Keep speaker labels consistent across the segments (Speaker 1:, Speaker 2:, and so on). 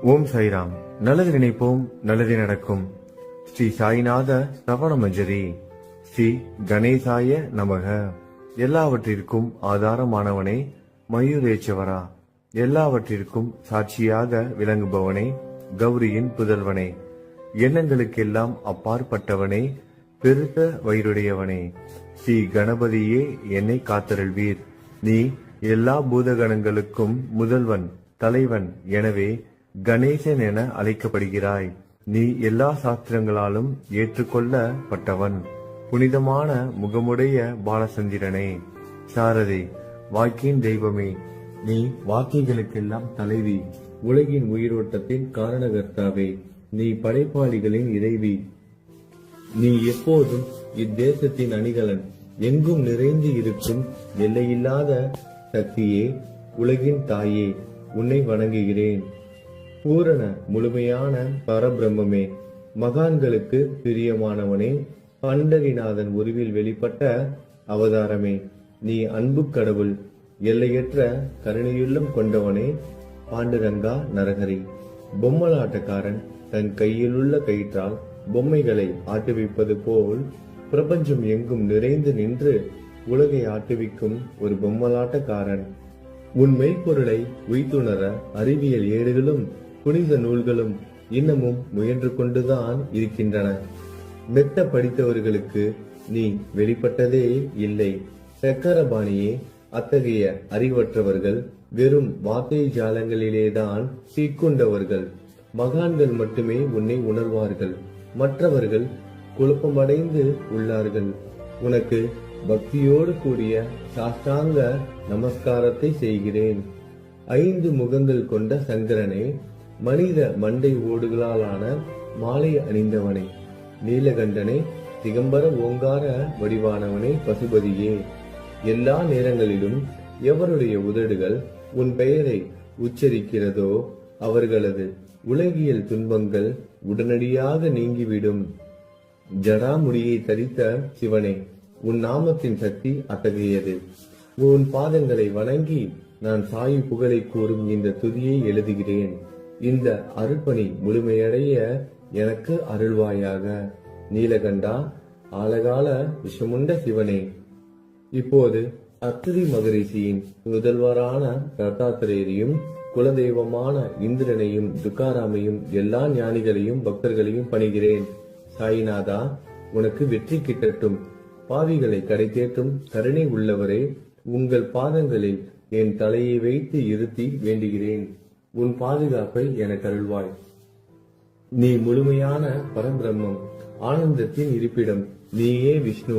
Speaker 1: ஓம் சாய்ராம். நல்லது நினைப்போம், நல்லது நடக்கும். ஸ்ரீ சாய்நாத சரவண மஞ்சரி. ஸ்ரீ கணேசாய நமக. எல்லாவற்றிற்கும் ஆதாரமானவனே, மயூரேச்சவரா, எல்லாவற்றிற்கும் சாட்சியாக விளங்குபவனே, கௌரியின் புதல்வனே, எண்ணங்களுக்கெல்லாம் அப்பாற்பட்டவனே, பெருத்த வயிறுடையவனே, ஸ்ரீ கணபதியே என்னை காத்தருள்வீர். நீ எல்லா பூதகணங்களுக்கும் முதல்வன், தலைவன். எனவே கணேசன் என அழைக்கப்படுகிறாய். நீ எல்லா சாஸ்திரங்களாலும் ஏற்றுக்கொள்ளப்பட்டவன். புனிதமான முகமுடைய பாலசந்திரனே, சாரதே, வாக்கின் தெய்வமே, நீ வாக்கிகளுக்கெல்லாம் தலைவி, உலகின் உயிரோட்டத்தின் காரணகர்த்தாவே, நீ படைப்பாளிகளின் இறைவி, நீ எப்போதும் இத்தேசத்தின் அணிகலன், எங்கும் நிறைந்து இருக்கும் எல்லையில்லாத சக்தியே, உலகின் தாயே, உன்னை வணங்குகிறேன். பூரண முழுமையான பரபிரம்மே, மகான்களுக்கு பிரியமானவனே, பண்டரிநாதன் உருவில் வெளிப்பட்ட அவதாரமே, நீ அன்பு கடவுள், எல்லையற்ற கருணையுள்ளம் கொண்டவனே, பாண்டுரங்கா நரகரி. பொம்மலாட்டக்காரன் தன் கையிலுள்ள கயிற்றால் பொம்மைகளை ஆட்டுவிப்பது போல் பிரபஞ்சம் எங்கும் நிறைந்து நின்று உலகை ஆட்டுவிக்கும் ஒரு பொம்மலாட்டக்காரன். உன் மெய்ப்பொருளை உய்த்துணர அறிவியல் ஏடுகளும் புனித நூல்களும் இன்னமும் முயன்று கொண்டுதான் இருக்கின்றன. மெத்த படித்தவர்களுக்கு நீ வெளிப்பட்டதே இல்லை. சக்கரபாணியே, அத்தகைய அறிவற்றவர்கள் வெறும் வார்த்தை ஜாலங்களிலேதான் சீக்குண்டவர்கள். மகான்கள் மட்டுமே உன்னை உணர்வார்கள். மற்றவர்கள் குழப்பமடைந்து உள்ளார்கள். உனக்கு பக்தியோடு கூடிய சாஷ்டாங்க நமஸ்காரத்தை செய்கிறேன். 5 முகங்கள் கொண்ட சங்கரனே, மனித மண்டை ஓடுகளாலான மாலை அணிந்தவனே, நீலகண்டனே, திகம்பர ஓங்கார வடிவானவனே, பசுபதியே, எல்லா நேரங்களிலும் எவருடைய உதடுகள் உன் பெயரை உச்சரிக்கிறதோ அவர்களது உலகியல் துன்பங்கள் உடனடியாக நீங்கிவிடும். ஜடாமுடியை தரித்த சிவனே, உன் நாமத்தின் சக்தி அத்தகையது. உன் பாதங்களை வணங்கி நான் சாயு புகழை கூறும் இந்த துதியை எழுதுகிறேன். இந்த அருள்பணி முழுமையடைய எனக்கு அருள்வாயாக. நீலகண்டா, ஆலகால விஷமுண்ட சிவனே. இப்போது அத்திரி மகரிஷியின் முதல்வரான தத்தாத்திரேயரையும் குலதெய்வமான இந்திரனையும் துக்காராமையும் எல்லா ஞானிகளையும் பக்தர்களையும் பணிகிறேன். சாய்நாதா, உனக்கு வெற்றி கிட்டட்டும். பாவிகளை கடை தேற்றும் கருணை உள்ளவரே, உங்கள் பாதங்களில் என் தலையை வைத்து இருத்தி வேண்டுகிறேன். உன் பாதுகாப்பை எனக்கு அருள்வாய். நீ முழுமையான பரபிரம்மம், ஆனந்தத்தின் இருப்பிடம். நீயே விஷ்ணு,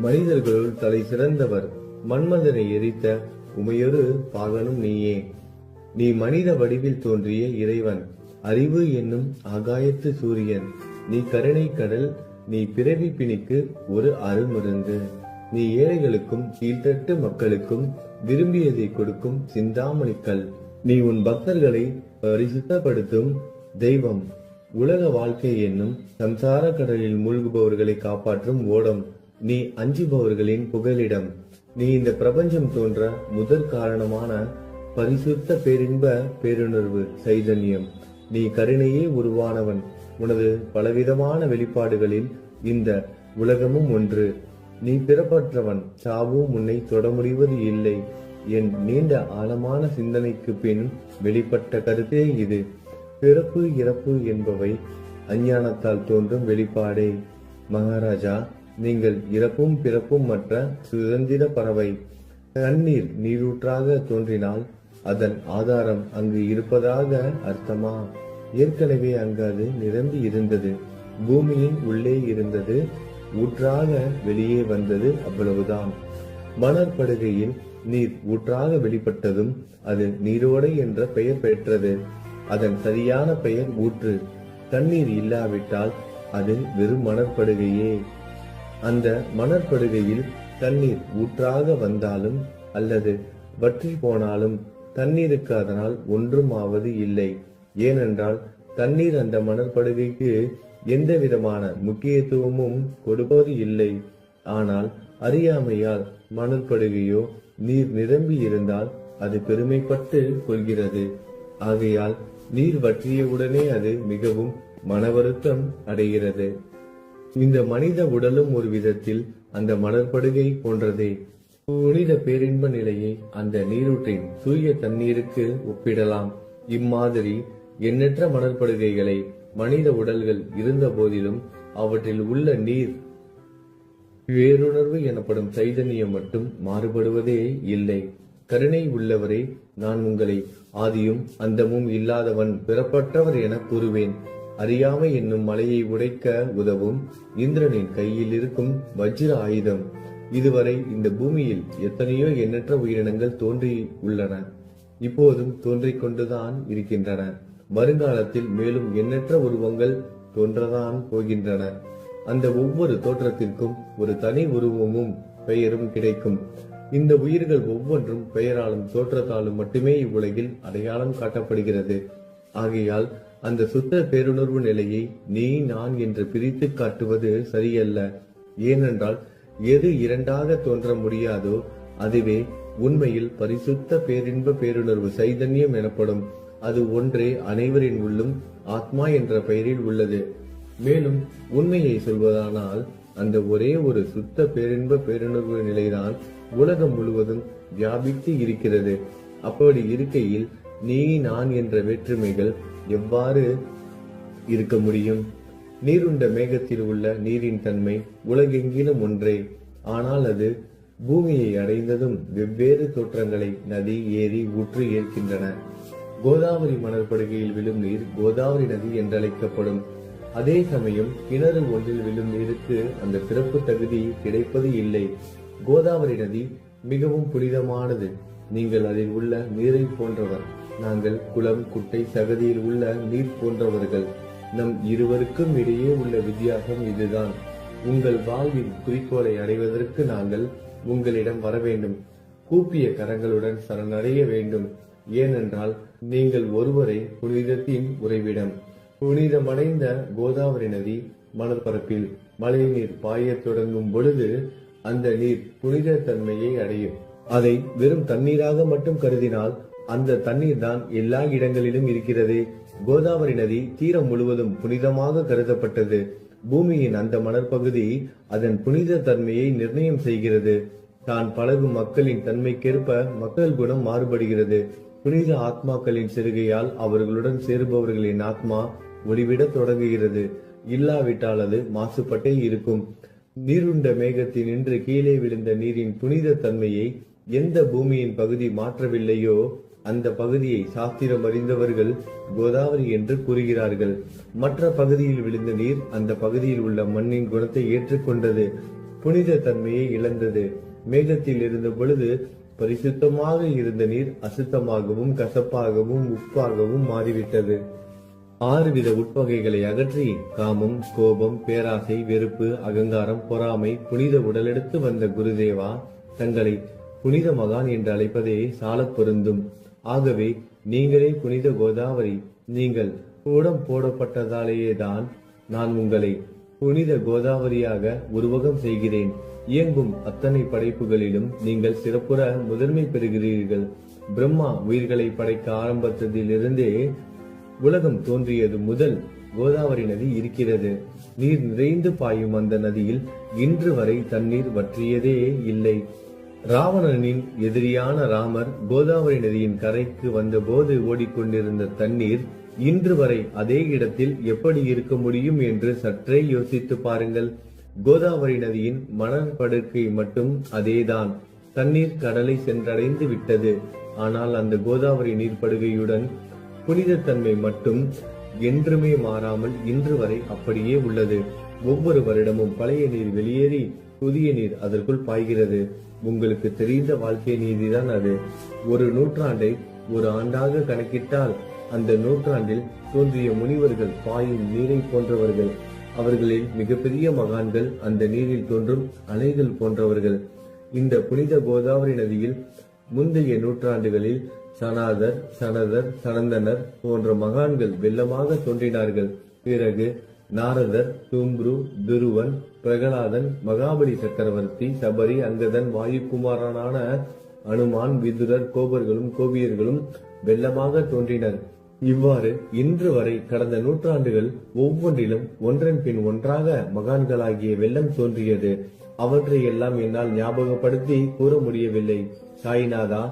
Speaker 1: மனிதர்களுள் தலை சிறந்தவர். மன்மதனை எரித்த உமையொரு பாகனும் நீயே. நீ மனித வடிவில் தோன்றிய இறைவன், அறிவு என்னும் ஆகாயத்து சூரியன். நீ கருணை கடல், நீ பிறவி பிணிக்கு ஒரு அருள்மருந்து. நீ ஏழைகளுக்கும் கீழ்த்தட்டு மக்களுக்கும் விரும்பியதை கொடுக்கும் சிந்தாமணிக்கல். நீ உன் பக்தர்களை பரிசுத்தப்படுத்தும் தெய்வம். உலக வாழ்க்கை என்னும் சம்சார கடலில் மூழ்குபவர்களை காப்பாற்றும் ஓடம். நீ அஞ்சுபவர்களின் புகலிடம். நீ இந்த பிரபஞ்சம் தோன்ற முதற் காரணமான பரிசுத்த பேரின்ப பேருணர்வு சைதன்யம். நீ கருணையே உருவானவன். உனது பலவிதமான வெளிப்பாடுகளில் இந்த உலகமும் ஒன்று. நீ பிறப்பற்றவன், சாவும் உன்னை தொட முடிவது இல்லை. என் நீண்ட ஆழமான சிந்தனைக்கு பின் வெளிப்பட்ட கருத்தே இது. பிறப்பு இறப்பு என்பவை அஞ்ஞானத்தால் தோன்றும் வெளிப்பாடே. மகாராஜா, நீங்கள் இறப்பும் பிறப்பும் மற்ற சுதந்திர பறவை. தண்ணீர் நீரூற்றாக தோன்றினால் அதன் ஆதாரம் அங்கு இருப்பதாக அர்த்தமா? ஏற்கனவே அங்கு அது நிரம்பி இருந்தது. பூமியின் உள்ளே இருந்தது, ஊற்றாக வெளியே வந்தது, அவ்வளவுதான். மணற்படுகையில் நீர் ஊற்றாக வெளிப்பட்டதும் அது நீரோடை என்ற பெயர் பெற்றது. அதன் சரியான பெயர் ஊற்று. தண்ணீர் இல்லாவிட்டால் அது வெறும் மணற்படுகையே. அந்த மணற்படுகையில் தண்ணீர் ஊற்றாக வந்தாலும் அல்லது வற்றி போனாலும் தண்ணீருக்கு அதனால் ஒன்றும் ஆவது இல்லை. ஏனென்றால் தண்ணீர் அந்த மணற்படுகைக்கு எந்த விதமான முக்கியத்துவமும் கொடுப்பது இல்லை. ஆனால் அறியாமையால் மணற்படுகையோ நீர் நிரம்பி இருந்தால் அது பெருமைப்பட்டு கொள்கிறது. ஆகையால் நீர் வற்றியவுடனே அது மிகவும் மனவருத்தம் அடைகிறது. இந்த மனித உடலும் ஒரு விதத்தில் அந்த மணற்படுகை போன்றதே. புனித பேரின்ப நிலையை அந்த நீரூற்றின் தூய தண்ணீருக்கு ஒப்பிடலாம். இம்மாதிரி எண்ணற்ற மணற்படுகைகளை மனித உடல்கள் இருந்த போதிலும் அவற்றில் உள்ள நீர் பேருணர்வு எனப்படும் சைதன்யம் மட்டும் மாறுபடுவதே இல்லை. கருணை உள்ளவரே, நான் உங்களை ஆதியும் அந்தமும் இல்லாதவன் பிறப்பற்றவர் என கூறுவேன். அறியாமை என்னும் மலையை உடைக்க உதவும் இந்திரனின் கையில் இருக்கும் வஜ்ர ஆயுதம். இதுவரை இந்த பூமியில் எத்தனையோ எண்ணற்ற உயிரினங்கள் தோன்றி உள்ளன, இப்போதும் தோன்றிக் கொண்டுதான் இருக்கின்றன. வருங்காலத்தில் மேலும் எண்ணற்ற உருவங்கள் தோன்றதான் போகின்றன. அந்த ஒவ்வொரு தோற்றத்திற்கும் ஒரு தனி உருவமும் பெயரும் கிடைக்கும். இந்த உயிர்கள் ஒவ்வொன்றும் பெயராலும் தோற்றத்தாலும் மட்டுமே இவ்வுலகில் அடையாளம் காட்டப்படுகிறது. ஆகையால் அந்த சுத்த பேருணர்வு நிலையை நீ நான் என்று பிரித்து காட்டுவது சரியல்ல. ஏனென்றால் எது இரண்டாக தோன்ற முடியாதோ அதுவே உண்மையில் பரிசுத்த பேரின்ப பேருணர்வு சைதன்யம் எனப்படும். அது ஒன்றே அனைவரின் உள்ளும் ஆத்மா என்ற பெயரில் உள்ளது. மேலும் உண்மையை சொல்வதானால் அந்த ஒரே ஒரு சுத்த பேரின்ப பேருணர்வு நிலைதான் உலகம் முழுவதும் வியாபித்து இருக்கிறது. அப்படி இருக்கையில் நீ நான் என்ற வேற்றுமைகள் எவ்வாறு இருக்க முடியும்? நீருண்ட மேகத்தில் உள்ள நீரின் தன்மை உலகெங்கிலும் ஒன்றே. ஆனால் அது பூமியை அடைந்ததும் வெவ்வேறு தோற்றங்களை நதி, ஏரி, ஊற்று ஏற்கின்றன. கோதாவரி மணற்படுகையில் விழும் நீர் கோதாவரி நதி என்றழைக்கப்படும். அதே சமயம் கிணறு ஒன்றில் விழும் நீருக்கு அந்த சிறப்பு தகுதி கிடைப்பது இல்லை. கோதாவரி நதி மிகவும் புனிதமானது. நீங்கள் அதில் உள்ள நீரை போன்றவர். நாங்கள் குளம், குட்டை, சகதியில் உள்ள நீர் போன்றவர்கள். நம் இருவருக்கும் இடையே உள்ள வித்தியாசம் இதுதான். உங்கள் வாழ்வின் குறிக்கோளை அடைவதற்கு நாங்கள் உங்களிடம் வர வேண்டும். கூப்பிய கரங்களுடன் சரணடைய வேண்டும். ஏனென்றால் நீங்கள் ஒருவரை புனிதத்தின் உறைவிடம். புனிதமடைந்த கோதாவரி நதி மணற்பரப்பில் மழை நீர் பாயத் தொடங்கும் பொழுது அந்த நீர் புனித தன்மையை அடையும். அதை வெறும் தண்ணீராக மட்டும் கருதினால் அந்த தண்ணீர் தான் எல்லா இடங்களிலும் இருக்கிறது. கோதாவரி நதி தீரம் முழுவதும் புனிதமாக கருதப்பட்டது. பூமியின் அந்த மணற்பகுதி அதன் புனித தன்மையை நிர்ணயம் செய்கிறது. தான் பழகும் மக்களின் தன்மைக்கேற்ப மக்கள் குணம் மாறுபடுகிறது. புனித ஆத்மாக்களின் சிறுகையால் அவர்களுடன் சேருபவர்களின் ஆத்மா ஒளிவிட தொடங்குகிறது. இல்லாவிட்டால் அது மாசுபட்டே இருக்கும். நீருண்ட மேகத்தில் நின்று கீழே விழுந்த நீரின் புனித தன்மையை எந்த பூமியின் பகுதி மாற்றவில்லையோ அந்த பகுதியை சாஸ்திரம் அறிந்தவர்கள் கோதாவரி என்று கூறுகிறார்கள். மற்ற பகுதியில் விழுந்த நீர் அந்த பகுதியில் உள்ள மண்ணின் குணத்தை ஏற்றுக்கொண்டது, புனித தன்மையை இழந்தது. மேகத்தில் இருந்த பொழுது பரிசுத்தமாக இருந்த நீர் அசுத்தமாகவும் கசப்பாகவும் உப்பாகவும் மாறிவிட்டது. 6 வித உட்வகைகளை அகற்றி காமம், கோபம், பேராசை, வெறுப்பு, அகங்காரம், பொறாமை புனித உடலெடுத்து வந்த குருதேவா தங்களை புனித மகான் என்று அழைப்பதே சாலப் பொருந்தும். ஆகவே நீங்களே புனித கோதாவரி. நீங்கள் கூடம் போடப்பட்டதாலேயேதான் நான் உங்களை புனித கோதாவரியாக உருவகம் செய்கிறேன். இயங்கும் அத்தனை படைப்புகளிலும் நீங்கள் சிறப்புற முதன்மை பெறுகிறீர்கள். பிரம்மா உயிர்களை படைக்க ஆரம்பித்ததிலிருந்தே உலகம் தோன்றியது முதல் கோதாவரி நதி இருக்கிறது. நீர் நிறைந்து பாயும் அந்த நதியில் இன்று வரை தண்ணீர் வற்றியதே இல்லை. ராவணனின் எதிரியான ராமர் கோதாவரி நதியின் கரைக்கு வந்தபோது ஓடிக்கொண்டிருந்த தண்ணீர் இன்று வரை அதே இடத்தில் எப்படி இருக்க முடியும் என்று சற்றே யோசித்து பாருங்கள். கோதாவரி நதியின் மணற்படுக்கை மட்டும் அதேதான். தண்ணீர் கடலை சென்றடைந்து விட்டது. ஆனால் அந்த கோதாவரி நீர்ப்படுகையுடன் புனிதத்தன்மை மட்டும் என்றுமே மாறாமல் இன்று வரை அப்படியே உள்ளது. ஒவ்வொரு வருடமும் பழைய நீர் வெளியேறி புதிய நீர் அதற்குள் பாய்கிறது. உங்களுக்கு தெரிந்த வாழ்க்கை நீதிதான் அது. ஒரு நூற்றாண்டை ஒரு ஆண்டாக கணக்கிட்டால் அந்த நூற்றாண்டில் தோன்றிய முனிவர்கள் பாயும் நீரை போன்றவர்கள். அவர்களில் மிகப்பெரிய மகான்கள் அந்த நீரில் தோன்றும் அலைகள் போன்றவர்கள். இந்த புனித கோதாவரி நதியில் முந்தைய நூற்றாண்டுகளில் சனாதர், சனதர், சனந்தனர் போன்ற மகான்கள் வெள்ளமாக தோன்றினார்கள். பிறகு நாரதர், தும்ரு, துருவன், பிரகலாதன், மகாபலி சக்கரவர்த்தி, சபரி, அங்கதன், வாயுகுமாரனான அனுமான், விதுரர், கோபர்களும் கோபியர்களும் வெள்ளமாக தோன்றினர். இவ்வாறு இன்று வரை கடந்த நூற்றாண்டுகள் ஒவ்வொன்றிலும் ஒன்றன் பின் ஒன்றாக மகான்களாகிய வெள்ளம் தோன்றியது. அவற்றை எல்லாம் என்னால் ஞாபகப்படுத்தி கூற முடியவில்லை. சாய்நாதா,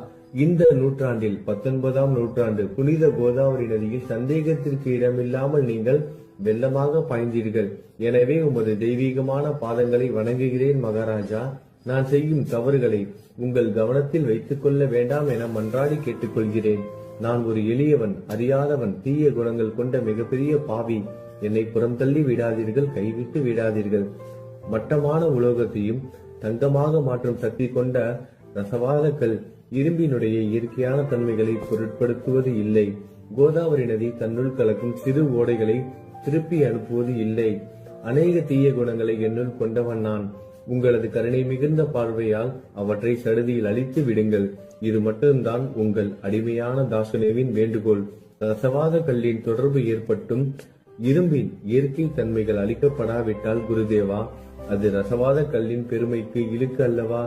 Speaker 1: இந்த நூற்றாண்டில் 19ஆம் நூற்றாண்டு புனித கோதாவரி நதியில் சந்தேகத்திற்கு இடமில்லாமல் நீங்கள் வெள்ளமாக பாய்ந்தீர்கள். எனவே உமது தெய்வீகமான பாதங்களை வணங்குகிறேன் மகாராஜா. நான் செய்யும் தவறுகளை உங்கள் கவனத்தில் வைத்துக் கொள்ள வேண்டாம் என மன்றாடி கேட்டுக்கொள்கிறேன். நான் ஒரு எளியவன், அறியாதவன், தீய குணங்கள் கொண்ட மிகப்பெரிய பாவி. என்னை புறம் தள்ளி விடாதீர்கள், கைவிட்டு விடாதீர்கள். மட்டமான உலோகத்தையும் தங்கமாக மாற்றும் சக்தி கொண்ட ரசவாதக்கல் இரும்பினுடைய இயற்கையான தன்மைகளை பொருட்படுத்துவது இல்லை. கோதாவரி நதி தன்னுள் கலக்கும் சிறு ஓடைகளை திருப்பி அனுப்புவது இல்லை. அநேக தீய குணங்களை என்னுள் கொண்டவன் நான். உங்களது கருணை மிகுந்த பார்வையால் அவற்றை சடுதியில் அழித்து விடுங்கள். இது மட்டும்தான் உங்கள் அடிமையான தாசனேவின் வேண்டுகோள். ரசவாத கல்லின் தொடர்பு ஏற்பட்டும் இரும்பின் இயற்கை தன்மைகள் அளிக்கப்படாவிட்டால் குருதேவா, அது ரசவாத கல்லின் பெருமைக்கு இழுக்கு அல்லவா?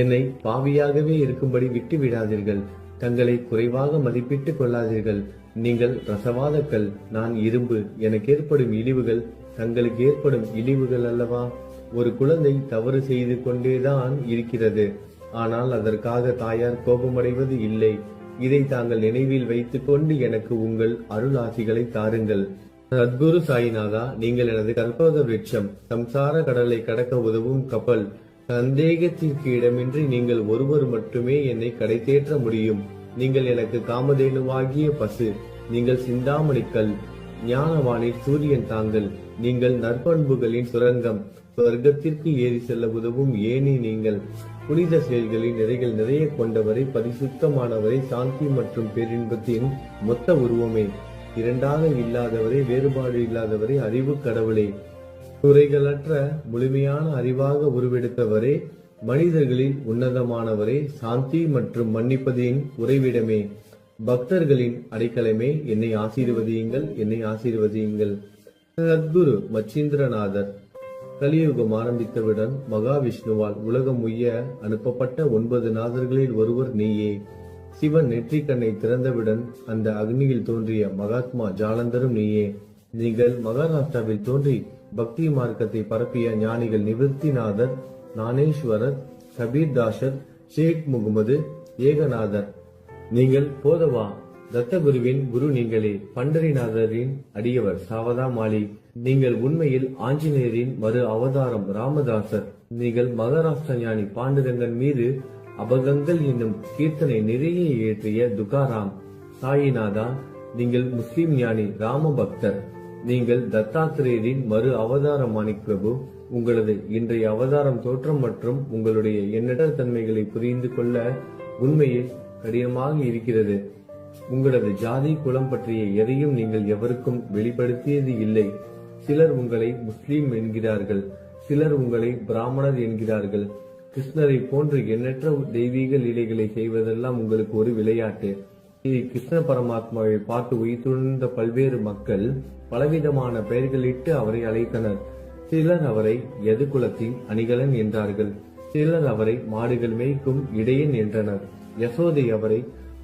Speaker 1: என்னை பாவியாகவே இருக்கும்படி விட்டு விடாதீர்கள். தங்களை குறைவாக மதிப்பிட்டுக் கொள்ளாதீர்கள். நீங்கள் ரசவாத கல், நான் இரும்பு. எனக்கு ஏற்படும் இழிவுகள் தங்களுக்கு ஏற்படும் இழிவுகள் அல்லவா? ஒரு குழந்தை தவறு செய்து கொண்டேதான் இருக்கிறது. ஆனால் அதற்காக தாயார் கோபமடைவது இல்லை. இதை தாங்கள் நினைவில் வைத்துக் கொண்டு எனக்கு உங்கள் அருள் ஆசிகளை தாருங்கள். சத்குரு சாய்நாதா, நீங்கள் எனது கற்பக விருட்சம், சம்சார கடலை கடக்க உதவும் கப்பல். சந்தேகத்திற்கு இடமின்றி நீங்கள் ஒருவர் மட்டுமே என்னை கடை தேற்ற முடியும். நீங்கள் எனக்கு காமதேனுவாகிய பசு. நீங்கள் சிந்தாமணிக்கல், ஞானவானில் சூரியன் தாங்கள். நீங்கள் நற்பண்புகளின் சுரங்கம், சொர்க்கத்திற்கு ஏறி செல்ல உதவும் ஏனி நீங்கள். புனித செயல்களின் நிறைகள் நிறைய கொண்டவரை, பரிசுத்தமானவரை, சாந்தி மற்றும் பேரின்பத்தின் மொத்த உருவமே, இரண்டாக இல்லாதவரை, வேறுபாடு இல்லாதவரை, அறிவு கடவுளே, குறைகளற்ற முழுமையான அறிவாக உருவெடுத்தவரே, மனிதர்களின் உன்னதமானவரே, சாந்தி மற்றும் மன்னிப்பதின் உறைவிடமே, பக்தர்களின் அடைக்கலமே, என்னை ஆசீர்வதியுங்கள், என்னை ஆசீர்வதியுங்கள். சத்குரு மச்சீந்திரநாதர். கலியுகம் ஆரம்பித்தவுடன் மகாவிஷ்ணுவால் உலகம் உய்ய அனுப்பப்பட்ட 9 நாதர்களில் ஒருவர் நீயே. சிவன் நெற்றி கண்ணை திறந்தவுடன் அந்த அக்னியில் தோன்றிய மகாத்மா ஜாலந்தரும் நீயே. நீங்கள் மகாராஷ்டிராவில் தோன்றி பக்தி மார்க்கத்தை பரப்பிய ஞானிகள் நிவர்த்திநாதர், ஞானேஸ்வரர், கபீர்தாசர், ஷேக் முகமது, ஏகநாதர். நீங்கள் போதவா தத்தகுருவின் குரு நீங்களே. பண்டரிநாதரின் அடியவர் சாவதா மாலி. நீங்கள் உண்மையில் ஆஞ்சநேயரின் மறு அவதாரம் ராமதாசர். நீங்கள் மகாராஷ்டிர ஞானி பாண்டுரங்கன் மீது அபகங்கள் என்னும் கீர்த்தனை நிறைய இயற்றிய துகாராம். சாயிநாதா, நீங்கள் முஸ்லிம் ஞானி ராம பக்தர். நீங்கள் தத்தாத்திரேயரின் மறு அவதாரம் மாணிக் பிரபு. உங்களது இன்றைய அவதாரம் தோற்றம் மற்றும் உங்களுடைய எண்ணற்ற தன்மைகளை புரிந்து கொள்ள உண்மையில் கடினமாக இருக்கிறது. உங்களது ஜாதி குலம் பற்றிய எதையும் நீங்கள் எவருக்கும் வெளிப்படுத்தியது இல்லை. சிலர் உங்களை முஸ்லீம் என்கிறார்கள், சிலர் உங்களை பிராமணர் என்கிறார்கள். கிருஷ்ணரை போன்று எண்ணற்ற தெய்வீக லீலைகளை செய்வதெல்லாம் உங்களுக்கு ஒரு விளையாட்டு. கிருஷ்ண பரமாத்மாவை பார்த்து உயிர்த்துணர்ந்த பல்வேறு மக்கள் பலவிதமான பெயர்களிட்டு அவரை அழைத்தனர். சிலர் அவரை யது குலத்தின் அணிகலன் என்றார்கள். சிலர் அவரை மாடுகள் மேய்க்கும் இடையன் என்றனர். யசோதை அவரை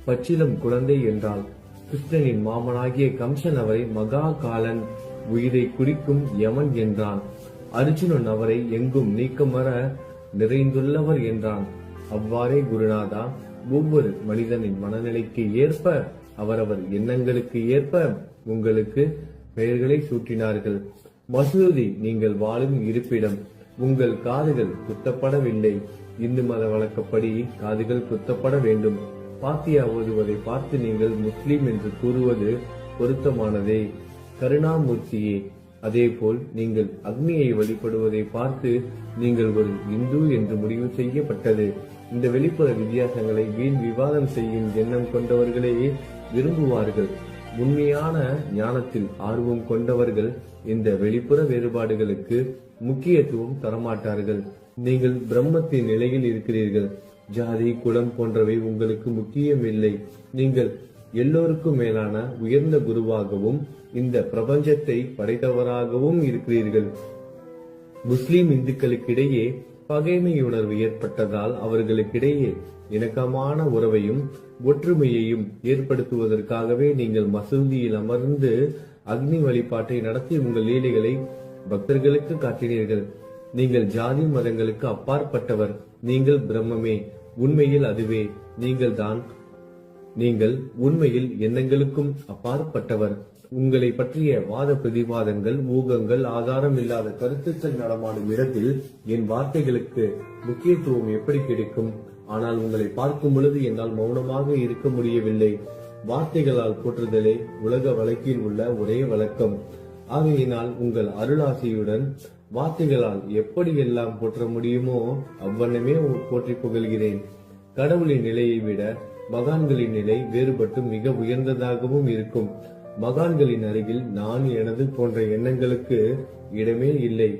Speaker 1: பச்சிலம் குழந்தை என்றாள். கிருஷ்ணனின் மாமனாகிய கம்சன் அவரை மகா காலன், உயிரை குடிக்கும் யமன் என்றான். அர்ஜுனன் அவரை எங்கும் நீக்கமர நிறைந்துள்ளவர் என்றான். அவ்வாறே குருநாதா, ஒவ்வொரு மனிதனின் மனநிலைக்கு ஏற்ப, அவரவர் எண்ணங்களுக்கு ஏற்ப உங்களுக்கு பெயர்களை சூட்டினார்கள். மசூதி நீங்கள் வாழும் இருப்பிடம். உங்கள் காதுகள் குத்தப்படவில்லை. இந்து மத வழக்கப்படி காதுகள் குத்தப்பட வேண்டும். பாத்தியா ஓதுவதை பார்த்து நீங்கள் முஸ்லிம் என்று கூறுவது பொருத்தமானதே. கருணாமூர்த்தியே, அதேபோல் நீங்கள் அக்னியை வழிபடுவதை பார்த்து நீங்கள் ஒரு இந்து என்று முடிவு செய்யப்பட்டது. இந்த வெளிப்புற வித்தியாசங்களை வீண் விவாதம் செய்யும் எண்ணம் கொண்டவர்களே விரும்புவார்கள். உண்மையான ஞானத்தில் ஆர்வம் கொண்டவர்கள் இந்த வெளிப்புற வேறுபாடுகளுக்கு முக்கியத்துவம் தரமாட்டார்கள். நீங்கள் பிரம்மத்தின் நிலையில் இருக்கிறீர்கள். ஜாதி குலம் போன்றவை உங்களுக்கு முக்கியமில்லை. நீங்கள் எல்லோருக்கும் மேலான உயர்ந்த குருவாகவும் இந்த பிரபஞ்சத்தை படைத்தவராகவும் இருக்கிறீர்கள். முஸ்லிம் இந்துக்களுக்கிடையே பகைமை உணர்வு ஏற்பட்டதால் அவர்களுக்கிடையே இணக்கமான உறவையும் ஒற்றுமையையும் ஏற்படுத்துவதற்காகவே நீங்கள் மசூதியில் அமர்ந்து அக்னி வழிபாட்டை நடத்தி உங்கள் லீலைகளை பக்தர்களுக்கு காட்டினீர்கள். நீங்கள் ஜாதி மதங்களுக்கு அப்பாற்பட்டவர். நீங்கள் பிரம்மமே. உண்மையில் அதுவே நீங்கள் உண்மையில் எண்ணங்களுக்கும் அப்பாற்பட்டவர். உங்களை பற்றிய வாத பிரதிவாதங்கள், ஊகங்கள், ஆதாரம் இல்லாத கருத்துக்கள் நடமாடும் இடத்தில் என் வார்த்தைகளுக்கு முக்கியத்துவம் எப்படி கிடைக்கும்? ஆனால் உங்களை பார்க்கும் பொழுது என்னால் மௌனமாக இருக்க முடியவில்லை. வார்த்தைகளால் போற்றுதலே உலக வழக்கில் உள்ள ஒரே வழக்கம். ஆகையினால் உங்கள் அருளாசியுடன் வார்த்தைகளால் எப்படி எல்லாம் போற்ற முடியுமோ அவ்வண்ணமே போற்றி புகழ்கிறேன். கடவுளின் நிலையை விட மகான்களின் நிலை வேறுபட்டு மிக உயர்ந்ததாகவும் இருக்கும். மகான்களின் அருகில் நான் எனது போன்ற எண்ணங்களுக்கு இடமே இல்லை.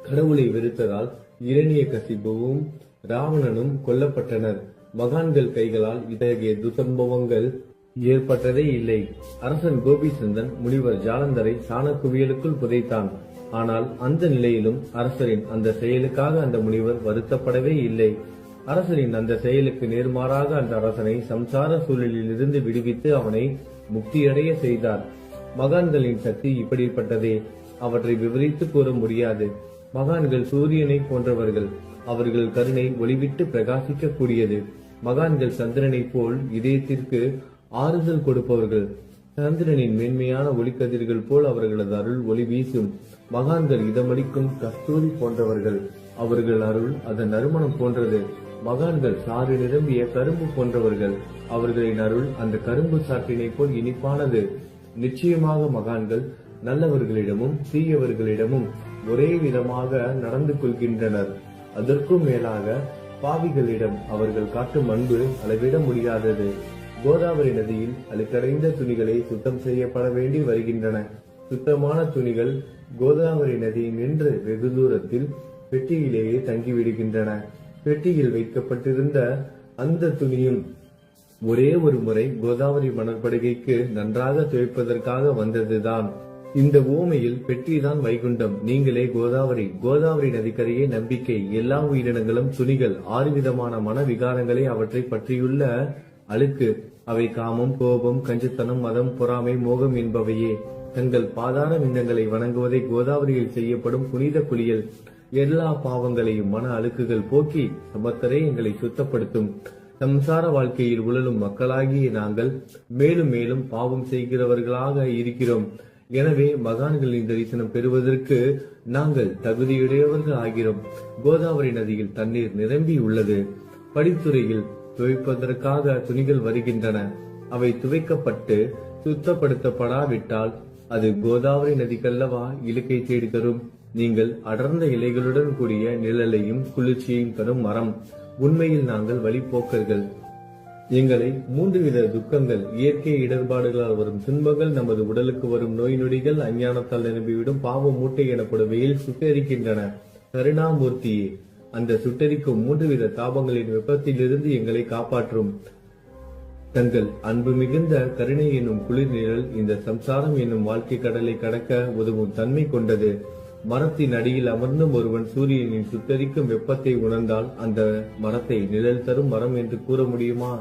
Speaker 1: கடவுளை வெறுத்ததால் இரணியகசிபுவும் ராவணனும் கொல்லப்பட்டனர். மகான்கள் கைகளால் இத்தகைய துசம்பவங்கள் ஏற்பட்டதே இல்லை. அரசன் கோபிச்சந்தன் முனிவர் ஜாலந்தரை சாணக்குவியலுக்குள் புதைத்தான். ஆனால் அந்த நிலையிலும் அரசரின் அந்த செயலுக்காக அந்த முனிவர் வருத்தப்படவே இல்லை. அரசரின் அந்த செயலுக்கு நேர்மாறாக அந்த அரசனை சம்சார சூழலில் இருந்து விடுவித்து அவனை முக்தியடைய செய்தார். மகான்களின் சக்தி இப்படிப்பட்டதே. அவற்றை விவரித்து கூற முடியாது. மகான்கள் சூரியனை போன்றவர்கள். அவர்கள் கருணை ஒளிவிட்டு பிரகாசிக்க கூடியது. மகான்கள் சந்திரனை போல் இதயத்திற்கு ஆறுதல் கொடுப்பவர்கள். சந்திரனின் மேன்மையான ஒளிக்கதிர்கள் போல் அவர்களது அருள் ஒளி வீசும். மகான்கள் இதமளிக்கும் கஸ்தூரி போன்றவர்கள். அவர்கள் அருள் அதன் நறுமணம் போன்றது. மகான்கள் சாறு நிரம்பிய கரும்பு போன்றவர்கள். அவர்களின் அருள் அந்த கரும்பு சாற்றினை போல் இனிப்பானது. நிச்சயமாக மகான்கள் நல்லவர்களிடமும் தீயவர்களிடமும் ஒரே விதமாக நடந்து கொள்கின்றனர். அதற்கும் மேலாக பாவிகளிடம் அவர்கள் காட்டும் அன்பு அளவிட முடியாதது. கோதாவரி நதியில் அழுக்கடைந்த துணிகளை சுத்தம் செய்யப்பட வேண்டி வருகின்றன. சுத்தமான துணிகள் கோதாவரி நதி நின்று வெகு தூரத்தில் பெட்டியிலேயே தங்கிவிடுகின்றன. பெட்டியில் வைக்கப்பட்டிருந்த அந்த துணியும் ஒரே ஒரு முறை கோதாவரி மணற்படுகைக்கு நன்றாக துவைப்பதற்காக வந்ததுதான். இந்த ஊமையில் பெட்டிதான் வைகுண்டம். நீங்களே கோதாவரி. கோதாவரி நதிக்கரையே நம்பிக்கை. எல்லா உயிரினங்களும் துணிகள். 6 விதமான மன விகாரங்களே அவற்றை பற்றியுள்ள அழுக்கு. அவை காமம், கோபம், கஞ்சத்தனம், மதம், பொறாமை, மோகம் என்பவையே. தங்கள் பாதார விந்தங்களை வணங்குவதை கோதாவரியில் செய்யப்படும் புனித குளியல் எல்லா பாவங்களையும் மன அழுக்குகள் போக்கி சமத்தரே எங்களை சுத்தப்படுத்தும். சம்சார வாழ்க்கையில் உழலும் மக்களாகிய நாங்கள் மேலும் மேலும் பாவம் செய்கிறவர்களாக இருக்கிறோம். எனவே மகான்களின் தரிசனம் பெறுவதற்கு நாங்கள் தகுதியுடையவர்கள் ஆகிறோம். கோதாவரி நதியில் தண்ணீர் நிரம்பி உள்ளது. படித்துறையில் துவைப்பதற்காக துணிகள் வருகின்றன. அவை துவைக்கப்பட்டு சுத்தப்படுத்தப்படாவிட்டால் அது கோதாவரி நதிக்கல்லவா இலக்கை தேடி தரும். நீங்கள் அடர்ந்த இலைகளுடன் கூடிய நிழலையும் குளிர்ச்சியையும் தரும் மரம். உண்மையில் நாங்கள் வழிபோக்கர்கள். எங்களை 3 வித துக்கங்கள், இயற்கை இடர்பாடுகளால் வரும் துன்பங்கள், நமது உடலுக்கு வரும் நோய் நொடிகள், அஞ்ஞானத்தால் நிரம்பிவிடும் பாவ மூட்டை எனப்படுவையில் சுட்டரிக்கின்றன. கருணாமூர்த்தியே, அந்த சுட்டரிக்கும் 3 வித தாபங்களின் வெப்பத்திலிருந்து எங்களை காப்பாற்றும். தங்கள் அன்பு மிகுந்த கருணை என்னும் குளிர் நிழல் இந்த சம்சாரம் என்னும் வாழ்க்கை கடலை கடக்க உதவும் தன்மை கொண்டது. மரத்தின் அடியில் அமர்ந்தும் ஒருவன் சூரியனின் சுட்டரிக்கும் வெப்பத்தை உணர்ந்தால் அந்த மரத்தை நிழல் தரும் மரம் என்று கூற முடியுமா?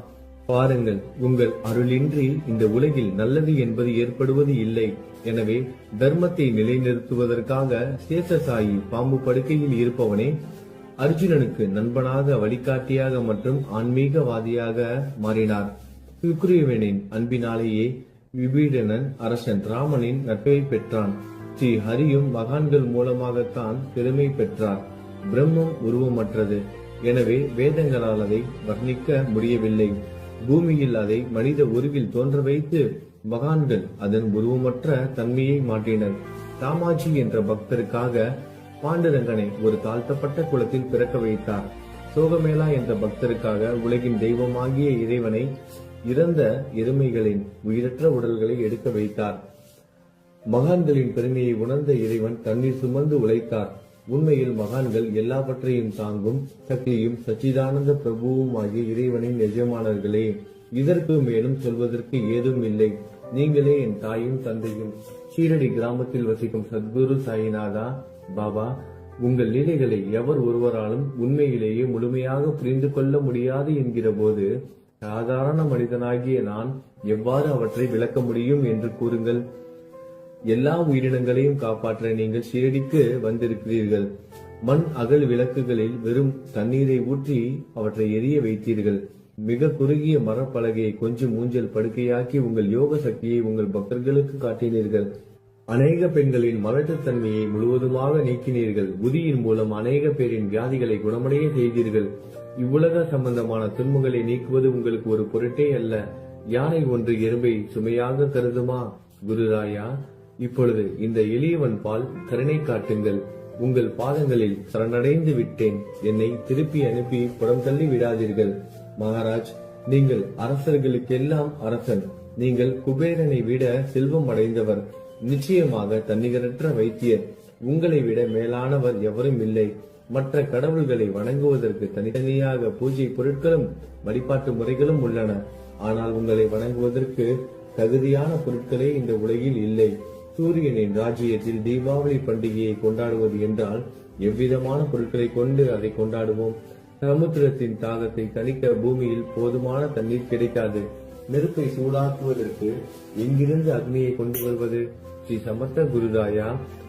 Speaker 1: பாருங்கள், உங்கள் அருளின்றி இந்த உலகில் நல்லது என்பது ஏற்படுவது இல்லை. எனவே தர்மத்தை நிலைநிறுத்துவதற்காக சேஷசாயி பாம்பு படுக்கையில் இருப்பவனே அர்ஜுனனுக்கு நண்பனாக, வழிகாட்டியாக மற்றும் ஆன்மீகவாதியாக மாறினார். சுக்ரீவனின் அன்பினாலேயே விபீடனன் அரசன் ராமனின் நட்பை பெற்றான். ஸ்ரீ ஹரியும் மகான்கள் மூலமாகத்தான் பெருமை பெற்றார். பிரம்மம் உருவமற்றது. எனவே வேதங்களால் அதை வர்ணிக்க முடியவில்லை. பூமியில் அதை மனித உருவில் தோன்ற வைத்து மகான்கள் அதன் உருவமற்ற தன்மையை மாற்றினர். தாமாஜி என்ற பக்தருக்காக பாண்டுரங்கனை ஒரு தாழ்த்தப்பட்ட குலத்தில் பிறக்க வைத்தார். சோகமேளா என்ற பக்தருக்காக உலகின் தெய்வமாகிய இறைவனை இறந்த எருமைகளின் உயிரற்ற உடல்களை எடுக்க வைத்தார். மகான்களின் பெருமையை உணர்ந்த இறைவன் தண்ணீர் சுமந்து உழைத்தார். உண்மையில் மகான்கள் எல்லாவற்றையும் தாங்கும் சக்தியும் சச்சிதானந்த பிரபுவும் ஆகிய இறைவனின் எஜமானர்களே. இதற்கு மேலும் சொல்வதற்கு ஏதும் இல்லை. நீங்களே என் தாயும் தந்தையும். ஷீரடி கிராமத்தில் வசிக்கும் சத்குரு சாயிநாதா பாபா, உங்கள் லீலைகளை எவர் ஒருவராலும் உண்மையிலேயே முழுமையாக புரிந்து கொள்ள முடியாது என்கிற போது சாதாரண மனிதனாகிய நான் எவ்வாறு அவற்றை விளக்க முடியும் என்று கூறுங்கள். எல்லா உயிரினங்களையும் காப்பாற்ற நீங்கள் ஷீரடிக்கு வந்திருக்கிறீர்கள். மண் அகல் விளக்குகளில் வெறும் தண்ணீரை ஊற்றி அவற்றை எரிய வைத்தீர்கள். மிக குறுகிய மரப்பலகையை கொஞ்சம் ஊஞ்சல் படுக்கையாக்கி உங்கள் யோக சக்தியை உங்கள் பக்தர்களுக்கு காட்டினீர்கள். அநேக பெண்களின் மலட்டுத்தன்மையை முழுவதுமாக நீக்கினீர்கள். உதியின் மூலம் அநேக பேரின் வியாதிகளை குணமடைய செய்தீர்கள். இவ்வுலக சம்பந்தமான துன்பங்களை நீக்குவது உங்களுக்கு ஒரு பொருட்டே அல்ல. யானை ஒன்று எறும்பை சுமையாக கருதுமா? குருராயா, இப்பொழுது இந்த எளியவன் பால் கருணை காட்டுங்கள். உங்கள் பாதங்களில் சரணடைந்து விட்டேன். என்னை திருப்பி அனுப்பி புறம் தள்ளி விடாதீர்கள். மகாராஜ், நீங்கள் அரசர்களுக்கெல்லாம் அரசன். நீங்கள் குபேரனை விட செல்வம் அடைந்தவர். நிச்சயமாக தன்னிகரற்ற வைத்தியர். உங்களை விட மேலானவர் எவரும் இல்லை. மற்ற கடவுள்களை வணங்குவதற்கு தனித்தனியாக பூஜை பொருட்களும் வழிபாட்டு முறைகளும் உள்ளன. ஆனால் உங்களை வணங்குவதற்கு தகுதியான பொருட்களே இந்த உலகில் இல்லை. சூரியனின் ராஜ்யத்தில் தீபாவளி பண்டிகையை கொண்டாடுவது என்றால் எவ்விதமான பொருட்களை கொண்டு அதை கொண்டாடுவோம்? சமுத்திரத்தின் தாகத்தை தணிக்க பூமியில் போதுமான தண்ணீர் கிடைக்காது. நெருப்பை சூடாக்குவதற்கு எங்கிருந்து அக்னியை கொண்டு வருவது? ஸ்ரீ சமர்த்த குருராயா,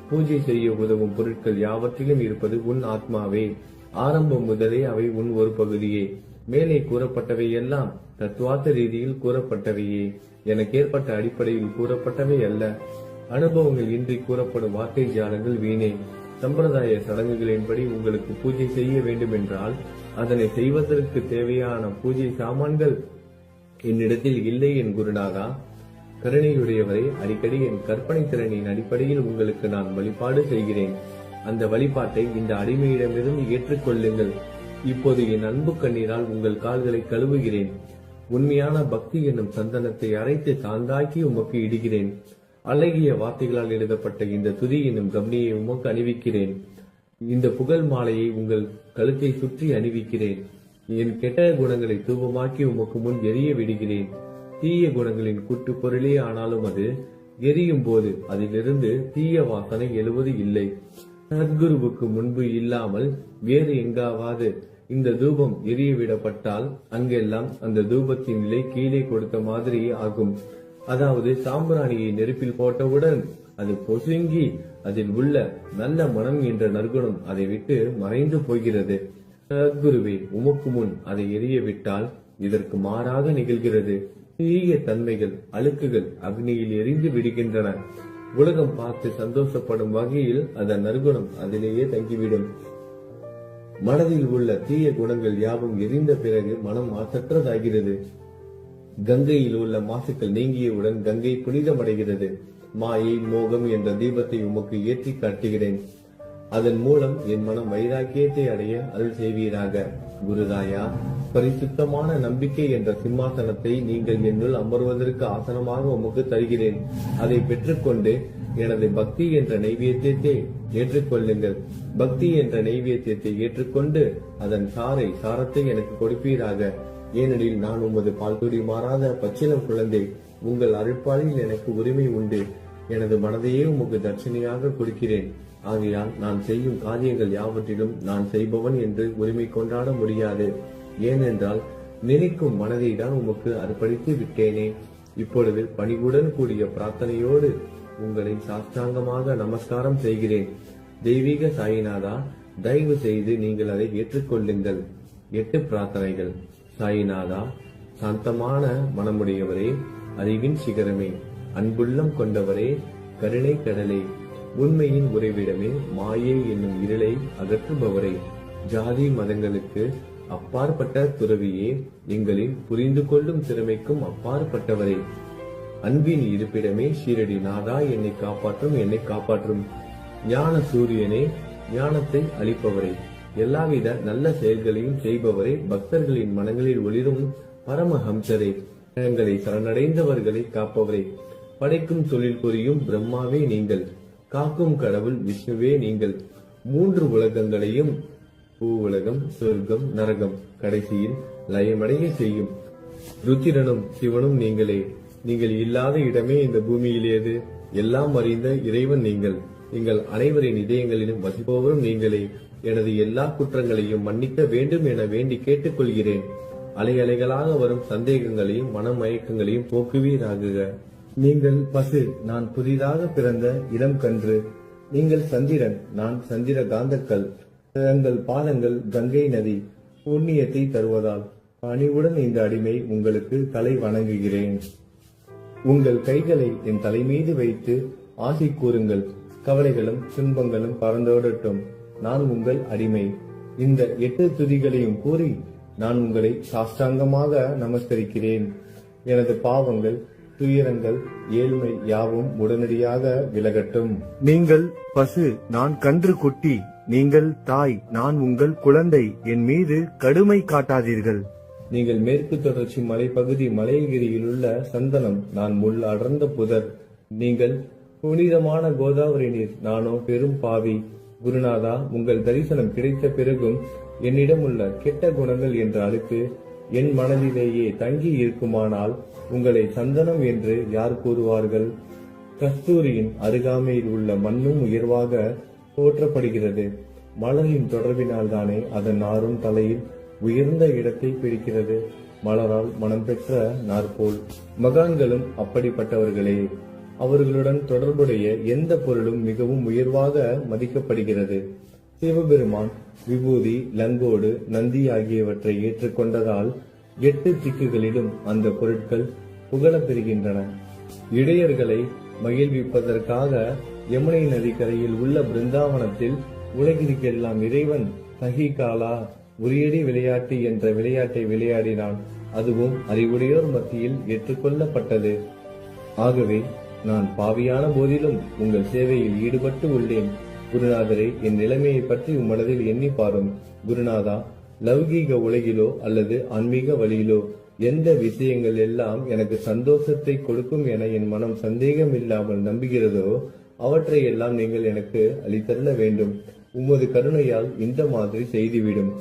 Speaker 1: பூஜை செய்ய உதவும் பொருட்கள் யாவற்றிலும் இருப்பது உன் ஆத்மாவே. ஆரம்பம் முதலே அவை உன் ஒரு பகுதியே. மேலே கூறப்பட்டவை எல்லாம் தத்துவார்த்த ரீதியில் கூறப்பட்டவையே. எனக்கு ஏற்பட்ட அடிப்படையில் கூறப்பட்டவை அல்ல. அனுபவங்கள் இன்றி கூறப்படும் வார்த்தை ஜாலங்கள் வீணே. சம்பிரதாய சடங்குகளின்படி உங்களுக்கு பூஜை செய்ய வேண்டும் என்றால் அதனை செய்வதற்கு தேவையான பூஜை சாமான்கள் என்னிடத்தில் இல்லை என் குருநாதா. கருணையுடையவரை, அடிக்கடி என் கற்பனை திறனின் அடிப்படையில் உங்களுக்கு நான் வழிபாடு செய்கிறேன். அந்த வழிபாட்டை இந்த அடிமையிடமிருந்து ஏற்றுக்கொள்ளுங்கள். இப்போது என் அன்பு கண்ணீரால் உங்கள் கால்களை கழுவுகிறேன். உண்மையான பக்தி என்னும் சந்தனத்தை அரைத்து தாந்தாக்கி உமக்கு இடுகிறேன். அழகிய வார்த்தைகளால் எழுதப்பட்ட இந்த துதி என்னும் கம்னியை உமக்கு அணிவிக்கிறேன். இந்த புகழ் மாலையை உங்கள் கழுத்தை சுற்றி அணிவிக்கிறேன். என் கெட்ட குணங்களை தூபமாக்கி உமக்கு முன் எரிய விடுகிறேன். தீய குணங்களின் கூட்டு பொருளே ஆனாலும் அது எரியும் போது அதிலிருந்து தீய வாசனை எழுவது இல்லை. சத்குருவுக்கு முன்பு இல்லாமல் வேறு எங்காவது இந்த தூபம் எரிய விடப்பட்டால் அங்கெல்லாம் அந்த தூபத்தின் நிலை கீழே கொடுத்த மாதிரி ஆகும். அதாவது சாம்பிராணியை நெருப்பில் போட்டவுடன் அது பொசுங்கி அதில் உள்ள நல்ல மனம் என்ற நற்குணம் அதை விட்டு மறைந்து போகிறது. சத்குருவே, உமக்கு முன் அதை எரிய விட்டால் இதற்கு மாறாக நிகழ்கிறது. தீய தன்மைகள், அழுக்குகள் அக்னியில் எரிந்து விடுகின்றன. உலகம் பார்த்து சந்தோஷப்படும் வகையில் அதன் நற்குணம் அதிலேயே தங்கிவிடும். மனதில் உள்ள தீய குணங்கள் யாவும் எரிந்த பிறகு மனம் மாசற்றதாகிறது. கங்கையில் உள்ள மாசுக்கள் நீங்கியவுடன் கங்கை புனிதமடைகிறது. மாயை, மோகம் என்ற தீபத்தை உமக்கு ஏற்றி காட்டுகிறேன். அதன் மூலம் என் மனம் வைராக்கியத்தை அடைய அருள் செய்வீராக. குருராயா, பரிசுத்தமான நம்பிக்கை என்ற சிம்மாசனத்தை நீங்கள் என்னுள் அமர்வதற்கு ஆசனமாக உமக்கு தருகிறேன். அதை பெற்றுக்கொண்டு எனது பக்தி என்ற நைவேத்தியத்தை ஏற்றுக்கொள்ளுங்கள். பக்தி என்ற நைவேத்தியத்தை ஏற்றுக்கொண்டு அதன் சாரத்தை எனக்கு கொடுப்பீராக. ஏனெனில் நான் உமது பால்துடி மாறாத பச்சிலம் குழந்தை. உங்கள் அருட்பாலில் எனக்கு உரிமை உண்டு. எனது மனதையே உமக்கு தட்சணையாக கொடுக்கிறேன். ஆகையால் நான் செய்யும் காரியங்கள் யாவற்றிலும் நான் செய்பவன் என்று உரிமை கொண்டாட முடியாது. ஏனென்றால் நினைக்கும் மனதை தான் உமக்கு அர்ப்பணித்து விட்டேனே. இப்பொழுது பணிவுடன் கூடிய பிரார்த்தனையோடு உங்களை சாஷ்டாங்கமாக நமஸ்காரம் செய்கிறேன். தெய்வீக சாயிநாதா, தயவு செய்து நீங்கள் அதை ஏற்றுக்கொள்ளுங்கள். 8 பிரார்த்தனைகள். சாயிநாதா, சாந்தமான மனமுடையவரே, அறிவின் சிகரமே, அன்புள்ளம் கொண்டவரே, கருணை கடலே, உண்மையின் உறைவிடமே, மாயை என்னும் இருளை அகற்றுபவரே, ஜாதி மதங்களுக்கு அப்பாற்பட்ட துறவியே, எங்களின் புரிந்து கொள்ளும் திறமைக்கும் அப்பாற்பட்டவரே, அன்பின் இருப்பிடமே, ஷீரடி நாதா, என்னை காப்பாற்றும். ஞான சூரியனே, ஞானத்தை அளிப்பவரே, எல்லாவித நல்ல செயல்களையும் செய்பவரே, பக்தர்களின் மனங்களில் ஒளிரும் பரமஹம்சரே, எங்களை சரணடைந்தவர்களை காப்பவரே, படைக்கும் தொழில் புரியும் பிரம்மாவே நீங்கள், காக்கும் கடவுள் விஷ்ணுவே நீங்கள், 3 உலகங்களையும், பூவுலகம், சொர்க்கம், நரகம், கடைசியில் லயமடைய செய்யும் ருத்திரனும் சிவனும் நீங்களே. நீங்கள் இல்லாத இடமே இந்த பூமியில் ஏது? எல்லாம் அறிந்த இறைவன் நீங்கள். நீங்கள் அனைவரின் இதயங்களிலும் வசிப்பவரும் நீங்களே. எனது எல்லா குற்றங்களையும் மன்னிக்க வேண்டும் என வேண்டி கேட்டுக்கொள்கிறேன். அலை அலைகளாக வரும் சந்தேகங்களையும் மனமயக்கங்களையும் போக்குவீராகுக. நீங்கள் பசு, நான் புதிதாக பிறந்த இளம் கன்று. நீங்கள் சந்திரன், நான் சந்திர காந்தக்கல். தங்கள் பாதங்கள் கங்கை நதி, புண்ணியத்தை தருவதால் பணிவுடன் இந்த அடிமை உங்களுக்கு தலை வணங்குகிறேன். உங்கள் கைகளை என் தலை மீது வைத்து ஆசி கூறுங்கள். கவலைகளும் துன்பங்களும் பறந்தோடட்டும். நான் உங்கள் அடிமை. இந்த 8 துதிகளையும் கூறி நான் உங்களை சாஷ்டாங்கமாக நமஸ்கரிக்கிறேன். எனது பாவங்கள், துயரங்கள், ஏழ்மை யாவும் உடனடியாக விலகட்டும். நீங்கள் பசு, நான் கன்று குட்டி. நீங்கள் தாய், நான் உங்கள் குழந்தை. என் மீது கடுமை காட்டாதீர்கள். நீங்கள் மேற்கு தொடர்ச்சி மலைப்பகுதி மலையகிரியில் உள்ள சந்தனம், நான் முள் அடர்ந்த புதர். நீங்கள் புனிதமான கோதாவரி நீர், நானோ பெரும் பாவி. குருநாதா, உங்கள் தரிசனம் கிடைத்த பிறகும் என்னிடம் உள்ள கெட்ட குணங்கள் என்ற அழுக்கு என் மனதிலேயே தங்கி இருக்குமானால் உங்களை சந்தனம் என்று யார் கூறுவார்கள்? கஸ்தூரியின் அருகாமையில் உள்ள மண்ணும் உயர்வாக போற்றப்படுகிறது. மலரின் தொடர்பினால் தானே அதன் நாரும் தலையில் உயர்ந்த இடத்தை பிடிக்கிறது. மலரால் மனம் பெற்ற நாற்போல் மகான்களும் அப்படிப்பட்டவர்களே. அவர்களுடன் தொடர்புடைய எந்த பொருளும் மிகவும் உயர்வாக மதிக்கப்படுகிறது. சிவபெருமான் விபூதி, லங்கோடு, நந்தி ஆகியவற்றை ஏற்றுக்கொண்டதால் 8 திக்குகளிலும் அந்த பொருட்கள் புகழப் பெறுகின்றன. இடையர்களை மகிழ்விப்பதற்காக யமுனை நதிக்கரையில் உள்ள பிருந்தாவனத்தில் உலகிற்கெல்லாம் இறைவன் சகிகாலா உரியடி விளையாட்டு என்ற விளையாட்டை விளையாடினான். அதுவும் அறிவுடையோர் மத்தியில் ஏற்றுக்கொள்ளப்பட்டது. ஆகவே நான் பாவியான போதிலும் உங்கள் சேவையில் ஈடுபட்டு உள்ளேன். குருநாதரை, என் நிலைமையை பற்றி உம்மனதில் எண்ணி பாரும். குருநாதா, லௌகீக உலகிலோ அல்லது ஆன்மீக வழியிலோ எந்த விஷயங்கள் எல்லாம் எனக்கு சந்தோஷத்தை கொடுக்கும் என என் மனம் சந்தேகம் இல்லாமல் நம்புகிறதோ அவற்றை எல்லாம் நீங்கள் எனக்கு அளித்தள்ள வேண்டும். உமது கருணையால் இந்த மாதிரி செய்துவிடும்.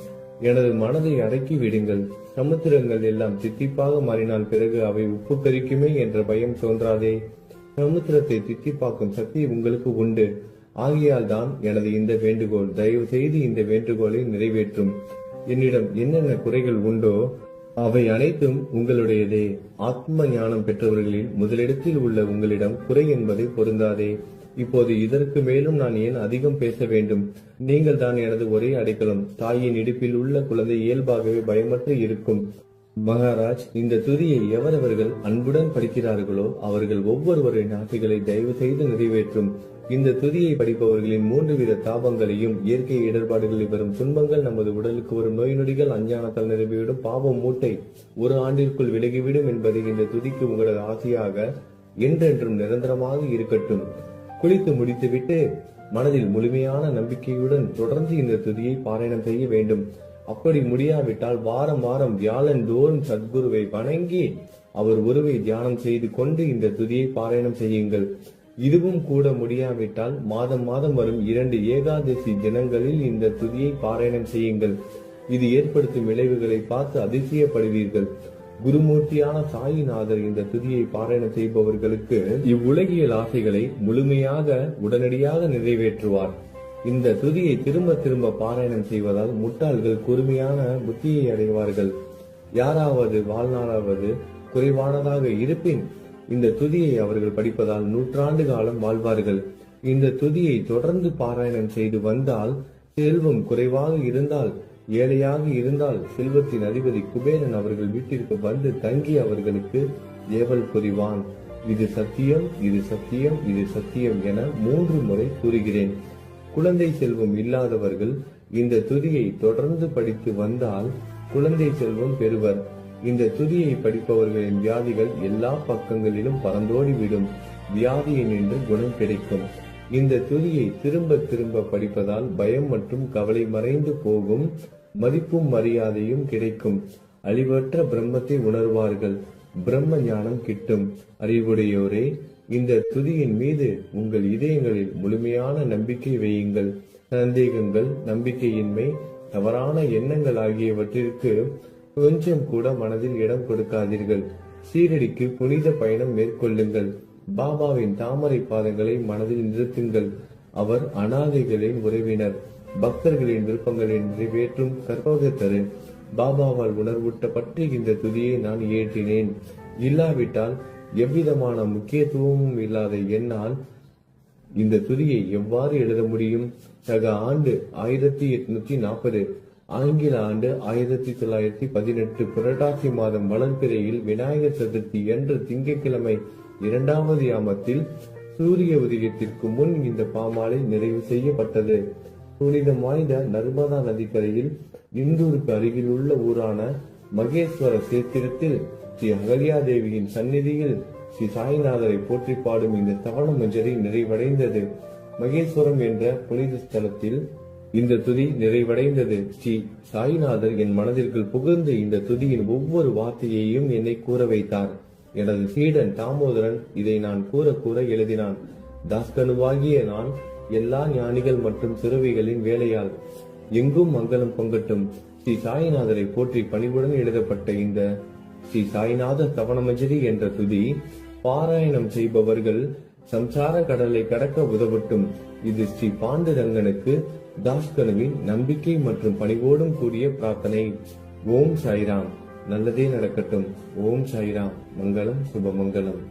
Speaker 1: எனது மனதை அடக்கி விடுங்கள். சமுத்திரங்கள் எல்லாம் தித்திப்பாக மாறினால் பிறகு அவை உப்பு கரிக்குமே என்ற பயம் தோன்றாதே. சமுத்திரத்தை தித்திப்பாக்கும் சக்தி உங்களுக்கு உண்டு. ஆகையால் தான் எனது இந்த வேண்டுகோள். தயவு செய்து இந்த வேண்டுகோளை நிறைவேற்றும். என்னிடம் என்னென்ன குறைகள் உண்டோ அவை அனைத்தும் உங்களுடையதே. ஆத்ம ஞானம் பெற்றவர்களில் முதலிடத்தில் உள்ள உங்களிடம் குறை என்பதை பொருந்தாதே. இப்போது இதற்கு மேலும் நான் ஏன் அதிகம் பேச வேண்டும்? நீங்கள் தான் எனது ஒரே அடைக்கலம். தாயின் இடுப்பில் உள்ள குழந்தை இயல்பாகவே பயமற்று இருக்கும். மகாராஜ், இந்த துதியை எவரவர்கள் அன்புடன் படிக்கிறார்களோ அவர்கள் ஒவ்வொருவரின் ஆசைகளை தயவு செய்து நிறைவேற்றும். இந்த துதியை படிப்பவர்களின் 3 வித தாபங்களையும், இயற்கை இடர்பாடுகளில் வரும் துன்பங்கள், நமது உடலுக்கு வரும் நோய் நொடிகள், அஞ்ஞானத்தால் நிரம்பிவிடும் பாவம் மூட்டை 1 ஆண்டிற்குள் விலகிவிடும் என்பதை இந்த துதிக்கு உங்களது ஆசையாக என்றென்றும் நிரந்தரமாக இருக்கட்டும். குளித்து முடித்துவிட்டு மனதில் முழுமையான நம்பிக்கையுடன் தொடர்ந்து இந்த துதியை பாராயணம் செய்ய வேண்டும். அப்படி முடியாவிட்டால் வாரம் வாரம் வியாழன் தோறும் சத்குருவை வணங்கி அவர் உருவை தியானம் செய்து கொண்டு இந்த துதியை பாராயணம் செய்யுங்கள். இதுவும் கூட முடியாவிட்டால் மாதம் மாதம் வரும் 2 ஏகாதசி தினங்களில் இந்த துதியை பாராயணம் செய்யுங்கள். இது ஏற்படுத்தும் விளைவுகளை பார்த்து அதிசயப்படுவீர்கள். குருமூர்த்தியான சாயிநாதர் இந்த துதியை பாராயணம் செய்பவர்களுக்கு இவ்வுலகியல் ஆசைகளை முழுமையாக உடனடியாக நிறைவேற்றுவார். இந்த துதியை திரும்ப திரும்ப பாராயணம் செய்வதால் முட்டாள்கள் கூர்மையான புத்தியை அடைவார்கள். யாராவது வாழ்நாளாவது குறைவானதாக இருப்பின் இந்த துதியை அவர்கள் படிப்பதால் 100 ஆண்டு காலம் வாழ்வார்கள். இந்த துதியை தொடர்ந்து பாராயணம் செய்து வந்தால், செல்வம் குறைவாக இருந்தால், ஏழையாக இருந்தால், செல்வத்தின் அதிபதி குபேரன் அவர்கள் வீட்டிற்கு வந்து தங்கி அவர்களுக்கு ஏவல் புரிவான். இது சத்தியம், இது சத்தியம், இது சத்தியம் என 3 முறை கூறுகிறேன். குழந்தை செல்வம் இல்லாதவர்கள் இந்த துதியை தொடர்ந்து படித்து வந்தால் குழந்தை செல்வம் பெறுவர். இந்த துதியை படிப்பவர்களின் வியாதிகள் எல்லா பக்கங்களிலும் பறந்தோடிவிடும். வியாதியை நின்று குணம் கிடைக்கும். இந்த துதியை திரும்ப திரும்ப படிப்பதால் பயம் மற்றும் கவலை மறைந்து போகும். மதிப்பும் மரியாதையும் கிடைக்கும். அழிவற்ற பிரம்மத்தை உணர்வார்கள். பிரம்ம ஞானம் கிட்டும். அறிவுடையோரே, இந்த துதியின் மீது உங்கள் இதயங்களில் முழுமையான நம்பிக்கை வையுங்கள். சந்தேகங்கள், நம்பிக்கையின்மை, தவறான எண்ணங்கள் ஆகியவற்றிற்கு கொஞ்சம் கூட மனதில் இடம் கொடுக்காதீர்கள். சீரடிக்கு புனித பயணம் மேற்கொள்ளுங்கள். பாபாவின் தாமரை பாதங்களை மனதில் நிறுத்துங்கள். அவர் அனாதைகளின் உறவினர், பக்தர்களின் விருப்பங்களை நிறைவேற்றும் கற்பகத்தரு. பாபாவால் உணர்வூட்டப்பட்டு இந்த துதியை நான் இயற்றினேன். இல்லாவிட்டால் எவ்விதமான முக்கியத்துவமும் இல்லாத என்னால் இந்த துதியை எவ்வாறு எழுத முடியும்? சக ஆண்டு 1840, ஆங்கில ஆண்டு 1918 புரட்டாசி மாதம் வளர்பிறையில் விநாயகர் சதுர்த்தி என்று திங்கட்கிழமை 2வது யாமத்தில் சூரிய உதயத்திற்கு முன் இந்த பாமாலை நிறைவு செய்யப்பட்டது. புனிதம் வாய்ந்த நர்மதா நதிக்கரையில் இந்தூருக்கு அருகில் உள்ள ஊரான மகேஸ்வர சேத்திரத்தில் ஸ்ரீ அகல்யாதேவியின் சந்நிதியில் ஸ்ரீ சாய்நாதரை போற்றி பாடும் இந்த தவண மஞ்சரி நிறைவடைந்தது. மகேஸ்வரம் என்ற புனித ஸ்தலத்தில் இந்த துதி நிறைவடைந்தது. ஸ்ரீ சாய்நாதர் என் மனதிற்குள் புகுந்து இந்த துதியின் ஒவ்வொரு வார்த்தையையும் என்னை கூற வைத்தார். எனது சீடன் தாமோதரன் இதை நான் கூற கூற எழுதினான். தாஸ்கனுவாகிய நான் எல்லா ஞானிகள் மற்றும் துறவிகளின் வேலையால் எங்கும் மங்களம் பொங்கட்டும். ஸ்ரீ சாய்நாதரை போற்றி பணிவுடன் எழுதப்பட்ட இந்த ஸ்ரீ சாய்நாத தவணமஞ்சரி என்ற துதி பாராயணம் செய்பவர்கள் சம்சார கடலை கடக்க உதவட்டும். இது ஸ்ரீ பாண்டுரங்கனுக்கு தாஸ்கனுவின் நம்பிக்கை மற்றும் பணிவோடும் கூடிய பிரார்த்தனை. ஓம் சாய்ராம். நல்லதே நடக்கட்டும். ஓம் சாய்ராம். மங்களம் சுபமங்கலம்.